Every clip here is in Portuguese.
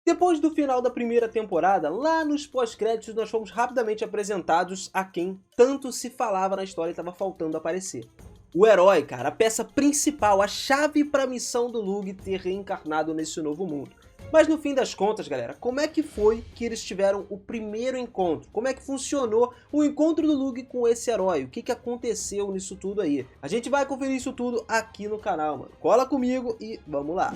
Depois do final da primeira temporada, lá nos pós-créditos nós fomos rapidamente apresentados a quem tanto se falava na história e estava faltando aparecer. O herói, cara, a peça principal, a chave para a missão do Lug ter reencarnado nesse novo mundo. Mas no fim das contas, galera, como é que foi que eles tiveram o primeiro encontro? Como é que funcionou o encontro do Lug com esse herói? O que aconteceu nisso tudo aí? A gente vai conferir isso tudo aqui no canal, mano. Cola comigo e vamos lá!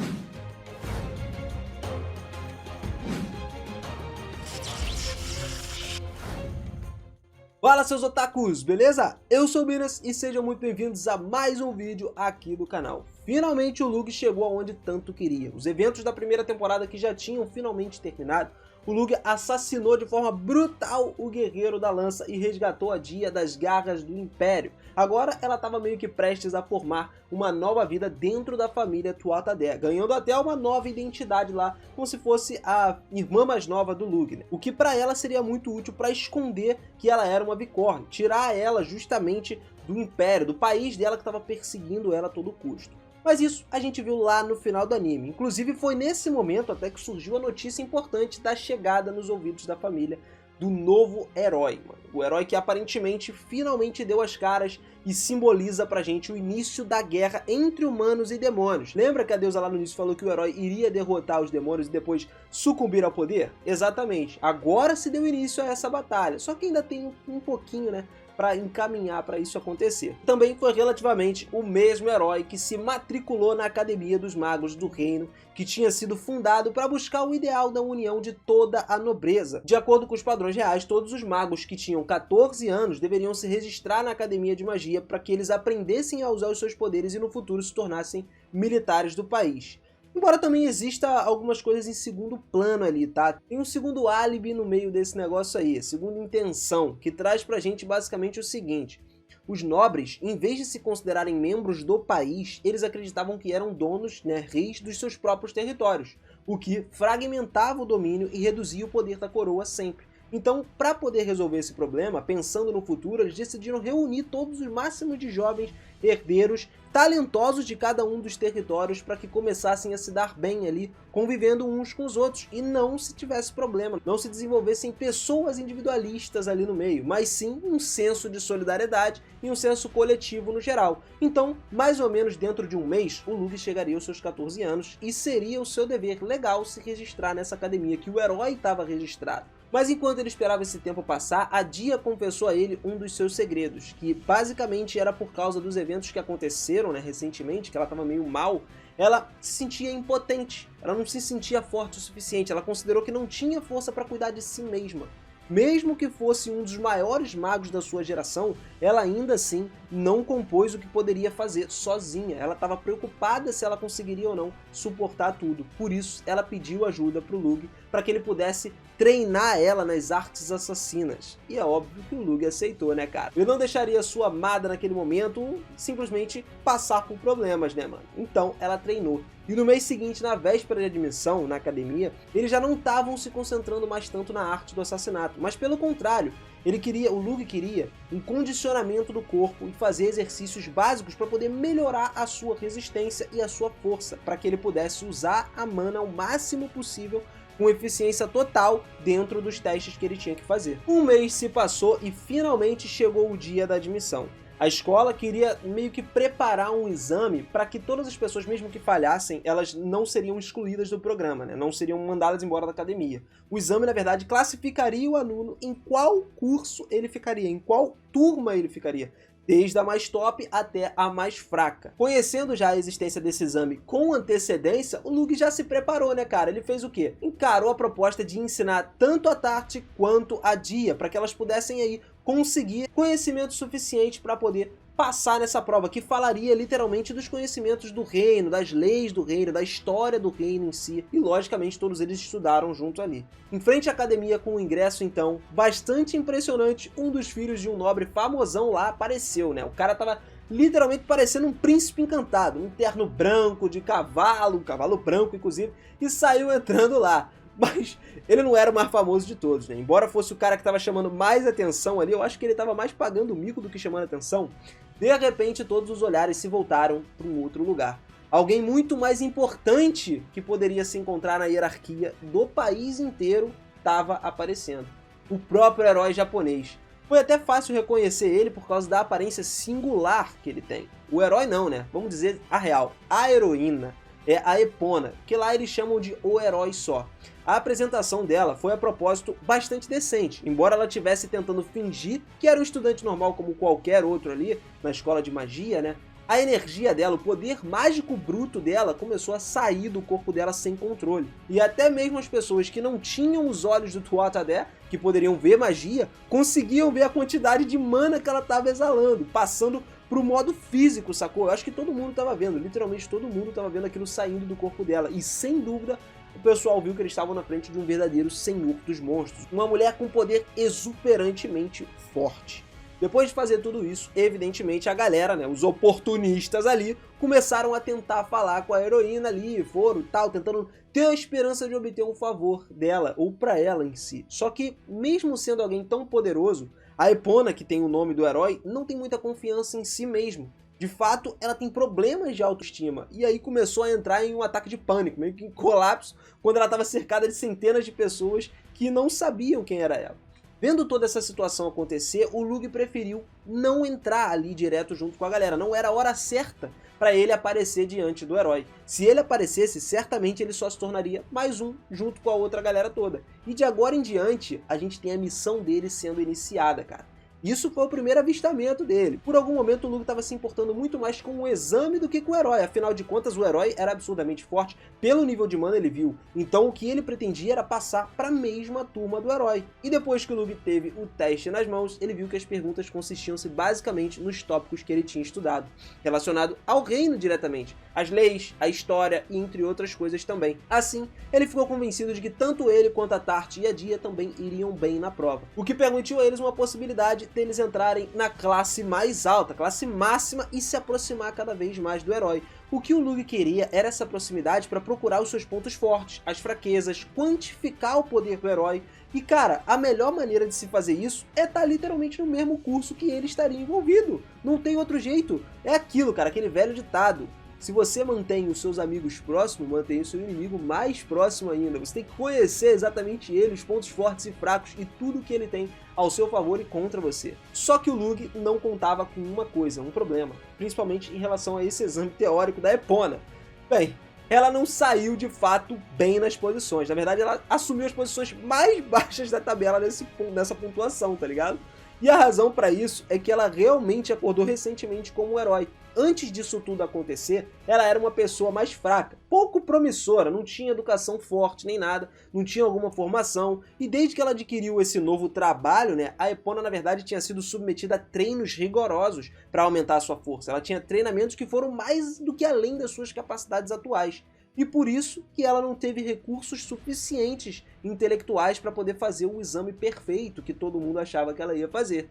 Fala, seus otakus, beleza? Eu sou o Minas e sejam muito bem-vindos a mais um vídeo aqui do canal. Finalmente o Lug chegou aonde tanto queria. Os eventos da primeira temporada que já tinham finalmente terminado, o Lug assassinou de forma brutal o Guerreiro da Lança e resgatou a Dia das garras do Império. Agora ela estava meio que prestes a formar uma nova vida dentro da família Tuatha Dé, ganhando até uma nova identidade lá, como se fosse a irmã mais nova do Lug, né? O que para ela seria muito útil para esconder que ela era uma Bicorn, tirar ela justamente do Império, do país dela que estava perseguindo ela a todo custo. Mas isso a gente viu lá no final do anime. Inclusive foi nesse momento até que surgiu a notícia importante da chegada nos ouvidos da família do novo herói, mano. O herói que aparentemente finalmente deu as caras e simboliza pra gente o início da guerra entre humanos e demônios. Lembra que a deusa lá no início falou que o herói iria derrotar os demônios e depois sucumbir ao poder? Exatamente. Agora se deu início a essa batalha. Só que ainda tem um pouquinho, né, para encaminhar para isso acontecer. Também foi relativamente o mesmo herói que se matriculou na Academia dos Magos do Reino, que tinha sido fundado para buscar o ideal da união de toda a nobreza. De acordo com os padrões reais, todos os magos que tinham 14 anos deveriam se registrar na Academia de Magia para que eles aprendessem a usar os seus poderes e no futuro se tornassem militares do país. Embora também exista algumas coisas em segundo plano ali, tá? Tem um segundo álibi no meio desse negócio aí, segunda intenção, que traz pra gente basicamente o seguinte: os nobres, em vez de se considerarem membros do país, eles acreditavam que eram donos, né, reis dos seus próprios territórios, o que fragmentava o domínio e reduzia o poder da coroa sempre. Então, para poder resolver esse problema, pensando no futuro, eles decidiram reunir todos os máximos de jovens herdeiros talentosos de cada um dos territórios para que começassem a se dar bem ali, convivendo uns com os outros e não se tivesse problema, não se desenvolvessem pessoas individualistas ali no meio, mas sim um senso de solidariedade e um senso coletivo no geral. Então, mais ou menos dentro de um mês, o Lug chegaria aos seus 14 anos e seria o seu dever legal se registrar nessa academia que o herói estava registrado. Mas enquanto ele esperava esse tempo passar, a Dia confessou a ele um dos seus segredos, que basicamente era por causa dos eventos que aconteceram, né, recentemente, que ela estava meio mal. Ela se sentia impotente, ela não se sentia forte o suficiente, ela considerou que não tinha força para cuidar de si mesma. Mesmo que fosse um dos maiores magos da sua geração, ela ainda assim não compôs o que poderia fazer sozinha. Ela estava preocupada se ela conseguiria ou não suportar tudo. Por isso, ela pediu ajuda para o Lug, para que ele pudesse treinar ela nas artes assassinas. E é óbvio que o Lug aceitou, né, cara? Ele não deixaria sua amada naquele momento simplesmente passar por problemas, né, mano? Então, ela treinou. E no mês seguinte, na véspera de admissão na academia, eles já não estavam se concentrando mais tanto na arte do assassinato, mas pelo contrário, o Lug queria um condicionamento do corpo e fazer exercícios básicos para poder melhorar a sua resistência e a sua força, para que ele pudesse usar a mana ao máximo possível com eficiência total dentro dos testes que ele tinha que fazer. Um mês se passou e finalmente chegou o dia da admissão. A escola queria meio que preparar um exame para que todas as pessoas, mesmo que falhassem, elas não seriam excluídas do programa, né? Não seriam mandadas embora da academia. O exame, na verdade, classificaria o aluno em qual curso ele ficaria, em qual turma ele ficaria, desde a mais top até a mais fraca. Conhecendo já a existência desse exame com antecedência, o Lug já se preparou, né, cara? Ele fez o quê? Encarou a proposta de ensinar tanto a Tarte quanto a Dia, para que elas pudessem aí conseguir conhecimento suficiente para poder passar nessa prova, que falaria literalmente dos conhecimentos do reino, das leis do reino, da história do reino em si, e logicamente todos eles estudaram junto ali. Em frente à academia com o ingresso então, bastante impressionante, um dos filhos de um nobre famosão lá apareceu, né? O cara tava literalmente parecendo um príncipe encantado, um terno branco de cavalo, um cavalo branco inclusive, e saiu entrando lá. Mas ele não era o mais famoso de todos, né? Embora fosse o cara que estava chamando mais atenção ali, eu acho que ele estava mais pagando o mico do que chamando atenção. De repente, todos os olhares se voltaram para um outro lugar. Alguém muito mais importante que poderia se encontrar na hierarquia do país inteiro estava aparecendo. O próprio herói japonês. Foi até fácil reconhecer ele por causa da aparência singular que ele tem. O herói não, né? Vamos dizer a real. A heroína é a Epona, que lá eles chamam de o herói só. A apresentação dela foi a propósito bastante decente, embora ela estivesse tentando fingir que era um estudante normal como qualquer outro ali, na escola de magia, né? A energia dela, o poder mágico bruto dela começou a sair do corpo dela sem controle. E até mesmo as pessoas que não tinham os olhos do Tuatha-Dé, que poderiam ver magia, conseguiam ver a quantidade de mana que ela estava exalando, passando pro modo físico, sacou? Eu acho que todo mundo estava vendo, literalmente todo mundo estava vendo aquilo saindo do corpo dela. E sem dúvida, o pessoal viu que eles estavam na frente de um verdadeiro senhor dos monstros. Uma mulher com poder exuberantemente forte. Depois de fazer tudo isso, evidentemente a galera, né, os oportunistas ali, começaram a tentar falar com a heroína ali, foram tal, tentando ter a esperança de obter um favor dela, ou pra ela em si. Só que, mesmo sendo alguém tão poderoso, a Epona, que tem o nome do herói, não tem muita confiança em si mesmo. De fato, ela tem problemas de autoestima, e aí começou a entrar em um ataque de pânico, meio que em colapso, quando ela estava cercada de centenas de pessoas que não sabiam quem era ela. Vendo toda essa situação acontecer, o Lug preferiu não entrar ali direto junto com a galera. Não era a hora certa para ele aparecer diante do herói. Se ele aparecesse, certamente ele só se tornaria mais um junto com a outra galera toda. E de agora em diante, a gente tem a missão dele sendo iniciada, cara. Isso foi o primeiro avistamento dele. Por algum momento o Lug estava se importando muito mais com o exame do que com o herói. Afinal de contas, o herói era absurdamente forte. Pelo nível de mana ele viu. Então o que ele pretendia era passar para a mesma turma do herói. E depois que o Lug teve o teste nas mãos, ele viu que as perguntas consistiam-se basicamente nos tópicos que ele tinha estudado. Relacionado ao reino diretamente. As leis, a história e entre outras coisas também. Assim, ele ficou convencido de que tanto ele quanto a Tart e a Dia também iriam bem na prova. O que permitiu a eles uma possibilidade deles entrarem na classe mais alta, classe máxima, e se aproximar cada vez mais do herói. O que o Lug queria era essa proximidade para procurar os seus pontos fortes, as fraquezas, quantificar o poder do herói. E cara, a melhor maneira de se fazer isso é estar literalmente no mesmo curso que ele estaria envolvido. Não tem outro jeito. É aquilo, cara, aquele velho ditado. Se você mantém os seus amigos próximos, mantém o seu inimigo mais próximo ainda. Você tem que conhecer exatamente ele, os pontos fortes e fracos e tudo que ele tem ao seu favor e contra você. Só que o Lug não contava com uma coisa, um problema, principalmente em relação a esse exame teórico da Epona. Bem, ela não saiu de fato bem nas posições. Na verdade, ela assumiu as posições mais baixas da tabela nessa pontuação, tá ligado? E a razão para isso é que ela realmente acordou recentemente como um herói. Antes disso tudo acontecer, ela era uma pessoa mais fraca, pouco promissora, não tinha educação forte nem nada, não tinha alguma formação, e desde que ela adquiriu esse novo trabalho, né, a Epona na verdade tinha sido submetida a treinos rigorosos para aumentar a sua força. Ela tinha treinamentos que foram mais do que além das suas capacidades atuais. E por isso que ela não teve recursos suficientes intelectuais para poder fazer o exame perfeito que todo mundo achava que ela ia fazer.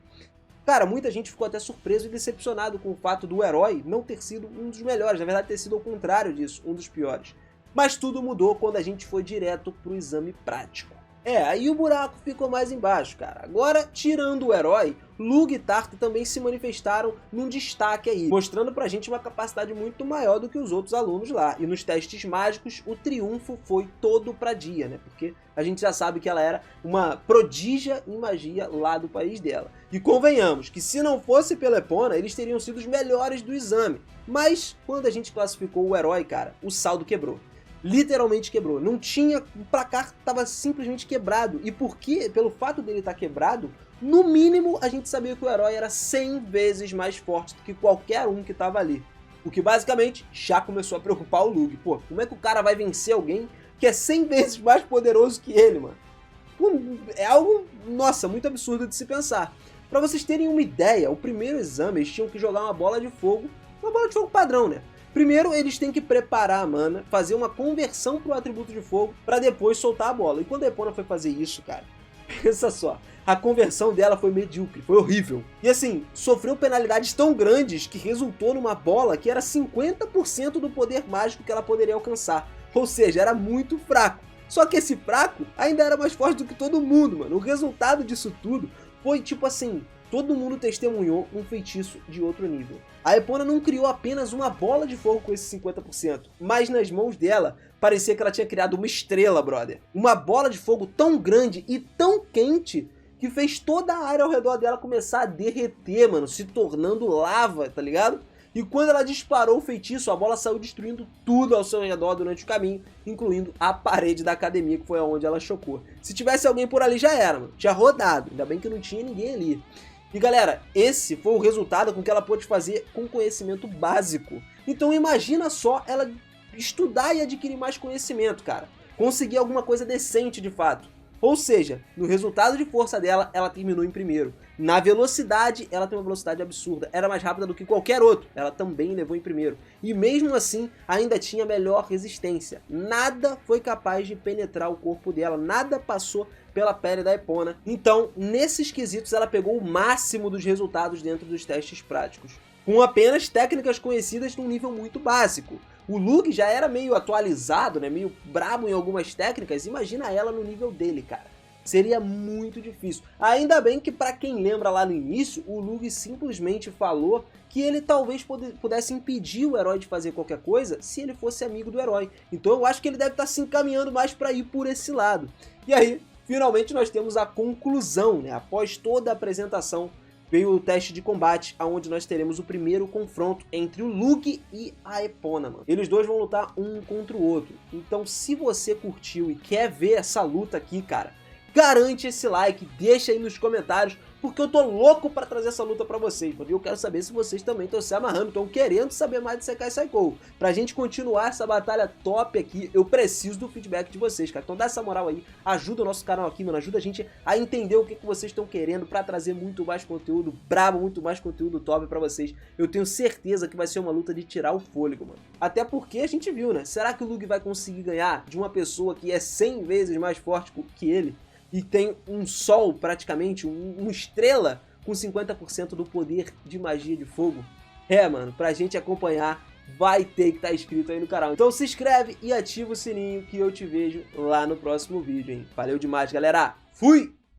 Cara, muita gente ficou até surpreso e decepcionado com o fato do herói não ter sido um dos melhores, na verdade ter sido ao contrário disso, um dos piores. Mas tudo mudou quando a gente foi direto pro exame prático. Aí o buraco ficou mais embaixo, cara. Agora, tirando o herói, Lug e Tart também se manifestaram num destaque aí, mostrando pra gente uma capacidade muito maior do que os outros alunos lá. E nos testes mágicos, o triunfo foi todo pra Dia, né? Porque a gente já sabe que ela era uma prodígia em magia lá do país dela. E convenhamos que se não fosse pela Epona, eles teriam sido os melhores do exame. Mas, quando a gente classificou o herói, cara, o saldo quebrou. Literalmente quebrou, não tinha, o placar estava simplesmente quebrado, e pelo fato dele estar quebrado, no mínimo a gente sabia que o herói era 100 vezes mais forte do que qualquer um que estava ali, o que basicamente já começou a preocupar o Lug. Pô, como é que o cara vai vencer alguém que é 100 vezes mais poderoso que ele, mano? É algo, nossa, muito absurdo de se pensar. Pra vocês terem uma ideia, o primeiro exame eles tinham que jogar uma bola de fogo padrão, né? Primeiro, eles têm que preparar a mana, fazer uma conversão para o atributo de fogo, para depois soltar a bola. E quando a Epona foi fazer isso, cara, pensa só, a conversão dela foi medíocre, foi horrível. E assim, sofreu penalidades tão grandes que resultou numa bola que era 50% do poder mágico que ela poderia alcançar. Ou seja, era muito fraco. Só que esse fraco ainda era mais forte do que todo mundo, mano. O resultado disso tudo foi tipo assim, todo mundo testemunhou um feitiço de outro nível. A Epona não criou apenas uma bola de fogo com esse 50%, mas nas mãos dela parecia que ela tinha criado uma estrela, brother. Uma bola de fogo tão grande e tão quente que fez toda a área ao redor dela começar a derreter, mano, se tornando lava, tá ligado? E quando ela disparou o feitiço, a bola saiu destruindo tudo ao seu redor durante o caminho, incluindo a parede da academia, que foi aonde ela chocou. Se tivesse alguém por ali já era, mano, tinha rodado, ainda bem que não tinha ninguém ali. E galera, esse foi o resultado com que ela pôde fazer com conhecimento básico. Então imagina só ela estudar e adquirir mais conhecimento, cara. Conseguir alguma coisa decente de fato. Ou seja, no resultado de força dela, ela terminou em primeiro. Na velocidade, ela tem uma velocidade absurda. Era mais rápida do que qualquer outro. Ela também levou em primeiro. E mesmo assim, ainda tinha melhor resistência. Nada foi capaz de penetrar o corpo dela. Nada passou pela pele da Epona. Então, nesses quesitos, ela pegou o máximo dos resultados dentro dos testes práticos, com apenas técnicas conhecidas num nível muito básico. O Lug já era meio atualizado, né, meio brabo em algumas técnicas, imagina ela no nível dele, cara. Seria muito difícil. Ainda bem que, pra quem lembra lá no início, o Lug simplesmente falou que ele talvez pudesse impedir o herói de fazer qualquer coisa se ele fosse amigo do herói. Então eu acho que ele deve estar se encaminhando mais pra ir por esse lado. E aí, finalmente nós temos a conclusão, né? Após toda a apresentação, veio o teste de combate, onde nós teremos o primeiro confronto entre o Lug e a Epona, mano. Eles dois vão lutar um contra o outro. Então, se você curtiu e quer ver essa luta aqui, cara, garante esse like, deixa aí nos comentários, porque eu tô louco pra trazer essa luta pra vocês, porque eu quero saber se vocês também estão se amarrando, estão querendo saber mais de Sekai Saikou. Pra gente continuar essa batalha top aqui, eu preciso do feedback de vocês, cara. Então dá essa moral aí, ajuda o nosso canal aqui, mano, ajuda a gente a entender o que vocês estão querendo pra trazer muito mais conteúdo brabo, muito mais conteúdo top pra vocês. Eu tenho certeza que vai ser uma luta de tirar o fôlego, mano. Até porque a gente viu, né? Será que o Lug vai conseguir ganhar de uma pessoa que é 100 vezes mais forte que ele? E tem um sol, praticamente, uma estrela com 50% do poder de magia de fogo? É, mano, pra gente acompanhar, vai ter que estar inscrito aí no canal. Então se inscreve e ativa o sininho que eu te vejo lá no próximo vídeo, hein? Valeu demais, galera! Fui!